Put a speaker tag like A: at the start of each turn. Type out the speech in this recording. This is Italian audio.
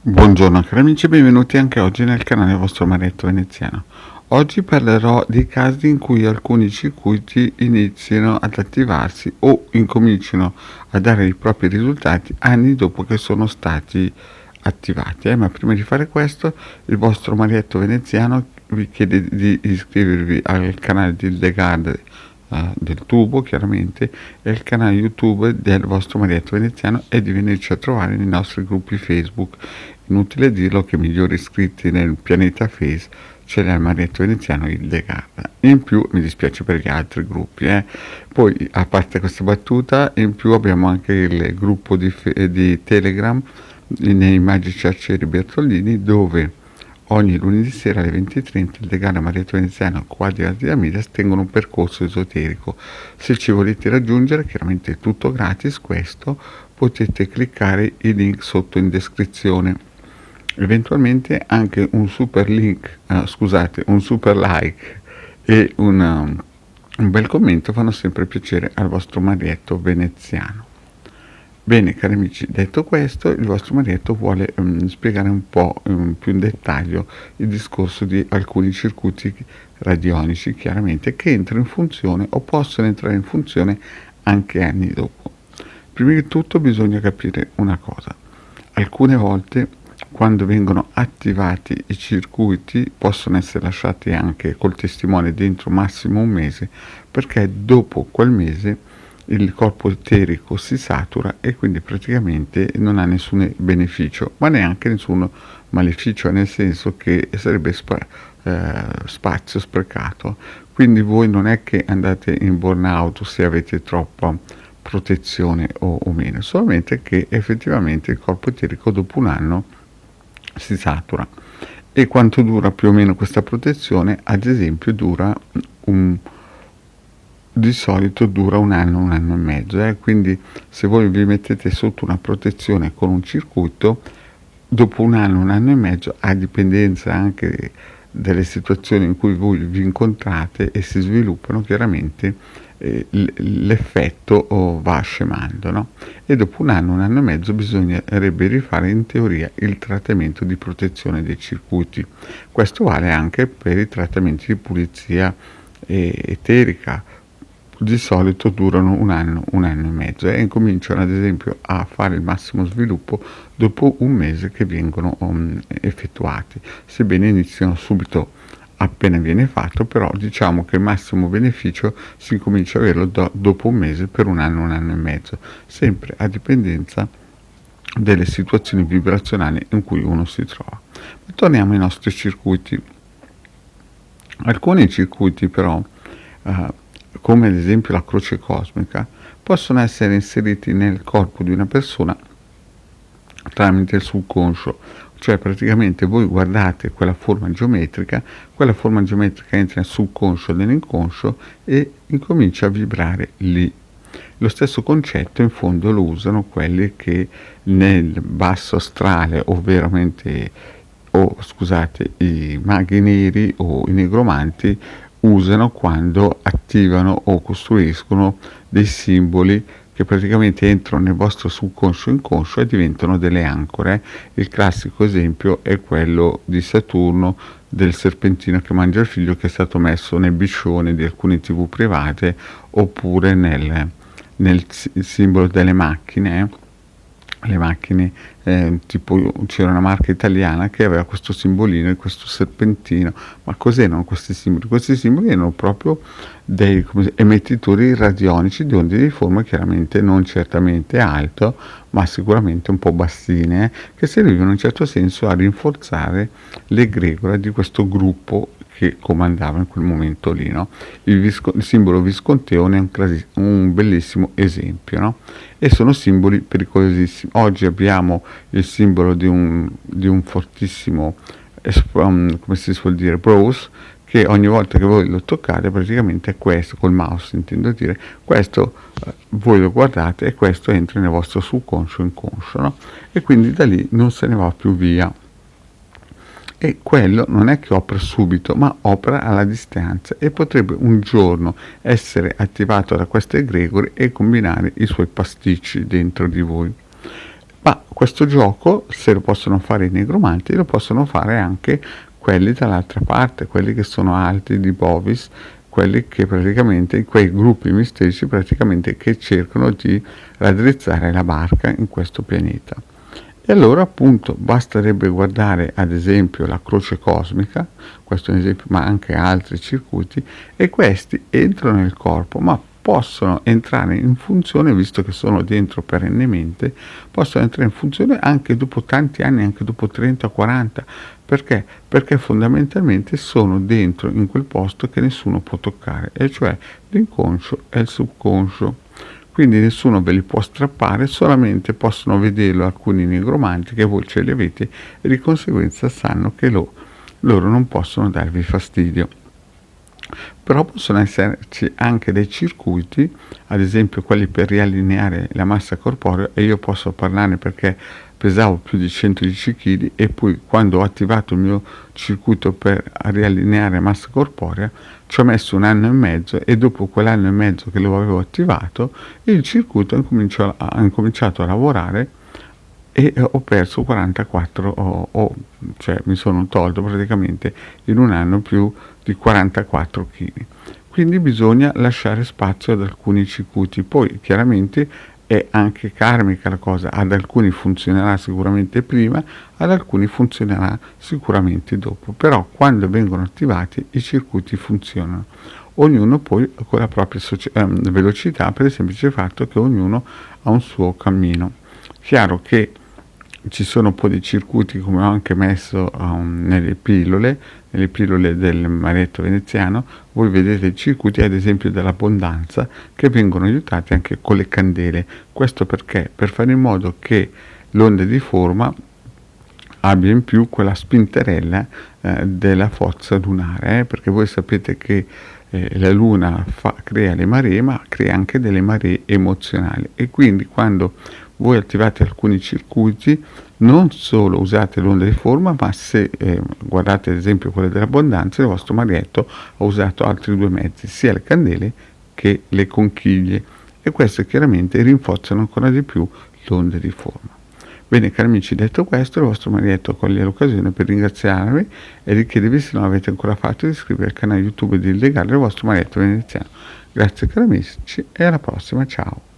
A: Buongiorno cari amici, benvenuti anche oggi nel canale vostro Marietto Veneziano. Oggi parlerò di casi in cui alcuni circuiti iniziano ad attivarsi o incominciano a dare i propri risultati anni dopo che sono stati attivati. Ma prima di fare questo, il vostro Marietto Veneziano vi chiede di iscrivervi al canale di Hildegard del tubo chiaramente e il canale YouTube del vostro Marietto Veneziano e di venirci a trovare nei nostri gruppi Facebook. Inutile dirlo che migliori iscritti nel pianeta Face ce l'è il Marietto Veneziano Hildegard. In più mi dispiace per gli altri gruppi. Poi, a parte questa battuta, in più abbiamo anche il gruppo di Telegram nei Magici Arcieri Bertollini, dove ogni lunedì sera alle 20:30 il decano Marietto Veneziano qua di Amidas tengono un percorso esoterico. Se ci volete raggiungere, chiaramente è tutto gratis questo, potete cliccare i link sotto in descrizione. Eventualmente anche un super link, un super like e un bel commento fanno sempre piacere al vostro Marietto Veneziano. Bene cari amici, detto questo, il vostro Marietto vuole spiegare un po' più in dettaglio il discorso di alcuni circuiti radionici, chiaramente, che entrano in funzione o possono entrare in funzione anche anni dopo. Prima di tutto bisogna capire una cosa: alcune volte quando vengono attivati i circuiti possono essere lasciati anche col testimone dentro massimo un mese, perché dopo quel mese il corpo eterico si satura e quindi praticamente non ha nessun beneficio, ma neanche nessun maleficio, nel senso che sarebbe spazio sprecato. Quindi voi non è che andate in burnout se avete troppa protezione o meno, solamente che effettivamente il corpo eterico dopo un anno si satura. E quanto dura più o meno questa protezione? Ad esempio di solito dura un anno e mezzo, quindi se voi vi mettete sotto una protezione con un circuito, dopo un anno e mezzo, a dipendenza anche delle situazioni in cui voi vi incontrate e si sviluppano, chiaramente l'effetto va scemando, no? E dopo un anno e mezzo bisognerebbe rifare in teoria il trattamento di protezione dei circuiti. Questo vale anche per i trattamenti di pulizia eterica. Di solito durano un anno e mezzo e incominciano ad esempio a fare il massimo sviluppo dopo un mese che vengono effettuati, sebbene iniziano subito appena viene fatto, però diciamo che il massimo beneficio si comincia a averlo dopo un mese per un anno e mezzo, sempre a dipendenza delle situazioni vibrazionali in cui uno si trova. Ma torniamo ai nostri circuiti. Alcuni circuiti però come ad esempio la croce cosmica, possono essere inseriti nel corpo di una persona tramite il subconscio, cioè praticamente voi guardate quella forma geometrica entra nel subconscio dell'inconscio e incomincia a vibrare lì. Lo stesso concetto in fondo lo usano quelli che nel basso astrale i maghi neri o i negromanti usano quando attivano o costruiscono dei simboli che praticamente entrano nel vostro subconscio inconscio e diventano delle ancore. Il classico esempio è quello di Saturno, del serpentino che mangia il figlio, che è stato messo nel biscione di alcune tv private, oppure nel simbolo delle macchine. Le macchine, tipo c'era una marca italiana che aveva questo simbolino e questo serpentino. Ma cos'erano questi simboli? Questi simboli erano proprio dei emettitori radionici di onde di forma, chiaramente non certamente alto, ma sicuramente un po' bassine, che servivano in un certo senso a rinforzare l'egregora di questo gruppo che comandava in quel momento lì, no? Il simbolo visconteone è un bellissimo esempio, no? E sono simboli pericolosissimi. Oggi abbiamo il simbolo di un fortissimo, come si suol dire, Bruce, che ogni volta che voi lo toccate praticamente è questo, col mouse intendo dire, questo voi lo guardate e questo entra nel vostro subconscio inconscio, no? E quindi da lì non se ne va più via. E quello non è che opera subito, ma opera alla distanza e potrebbe un giorno essere attivato da questo egregore e combinare i suoi pasticci dentro di voi. Ma questo gioco, se lo possono fare i negromanti, lo possono fare anche quelli dall'altra parte, quelli che sono alti di Bovis, quelli che praticamente, quei gruppi mistici praticamente che cercano di raddrizzare la barca in questo pianeta. E allora appunto basterebbe guardare ad esempio la croce cosmica, questo è un esempio, ma anche altri circuiti, e questi entrano nel corpo, ma possono entrare in funzione, visto che sono dentro perennemente, possono entrare in funzione anche dopo tanti anni, anche dopo 30-40. Perché? Perché fondamentalmente sono dentro in quel posto che nessuno può toccare, e cioè l'inconscio e il subconscio. Quindi nessuno ve li può strappare, solamente possono vederlo alcuni negromanti che voi ce li avete e di conseguenza sanno che loro non possono darvi fastidio. Però possono esserci anche dei circuiti, ad esempio quelli per riallineare la massa corporea, e io posso parlarne perché pesavo più di 110 kg e poi quando ho attivato il mio circuito per riallineare la massa corporea ci ho messo 1 anno e mezzo, e dopo quell'1 anno e mezzo che lo avevo attivato il circuito ha incominciato a lavorare e ho perso 44, cioè mi sono tolto praticamente in 1 anno più di 44 kg. Quindi bisogna lasciare spazio ad alcuni circuiti. Poi chiaramente è anche karmica la cosa, ad alcuni funzionerà sicuramente prima, ad alcuni funzionerà sicuramente dopo, però quando vengono attivati i circuiti funzionano. Ognuno poi con la propria velocità, per il semplice fatto che ognuno ha un suo cammino. Chiaro che ci sono un po' di circuiti, come ho anche messo nelle pillole del maretto veneziano. Voi vedete i circuiti ad esempio dell'abbondanza che vengono aiutati anche con le candele. Questo perché? Per fare in modo che l'onda di forma abbia in più quella spinterella della forza lunare, perché voi sapete che la luna crea le maree, ma crea anche delle maree emozionali, e quindi quando voi attivate alcuni circuiti non solo usate l'onda di forma, ma se guardate ad esempio quelle dell'abbondanza, il vostro marietto ha usato altri 2 mezzi, sia le candele che le conchiglie, e queste chiaramente rinforzano ancora di più l'onda di forma. Bene cari amici, detto questo, il vostro marietto coglie l'occasione per ringraziarvi e richiedervi, se non avete ancora fatto, di iscrivervi al canale YouTube e di legare il vostro marietto veneziano. Grazie cari amici e alla prossima, ciao!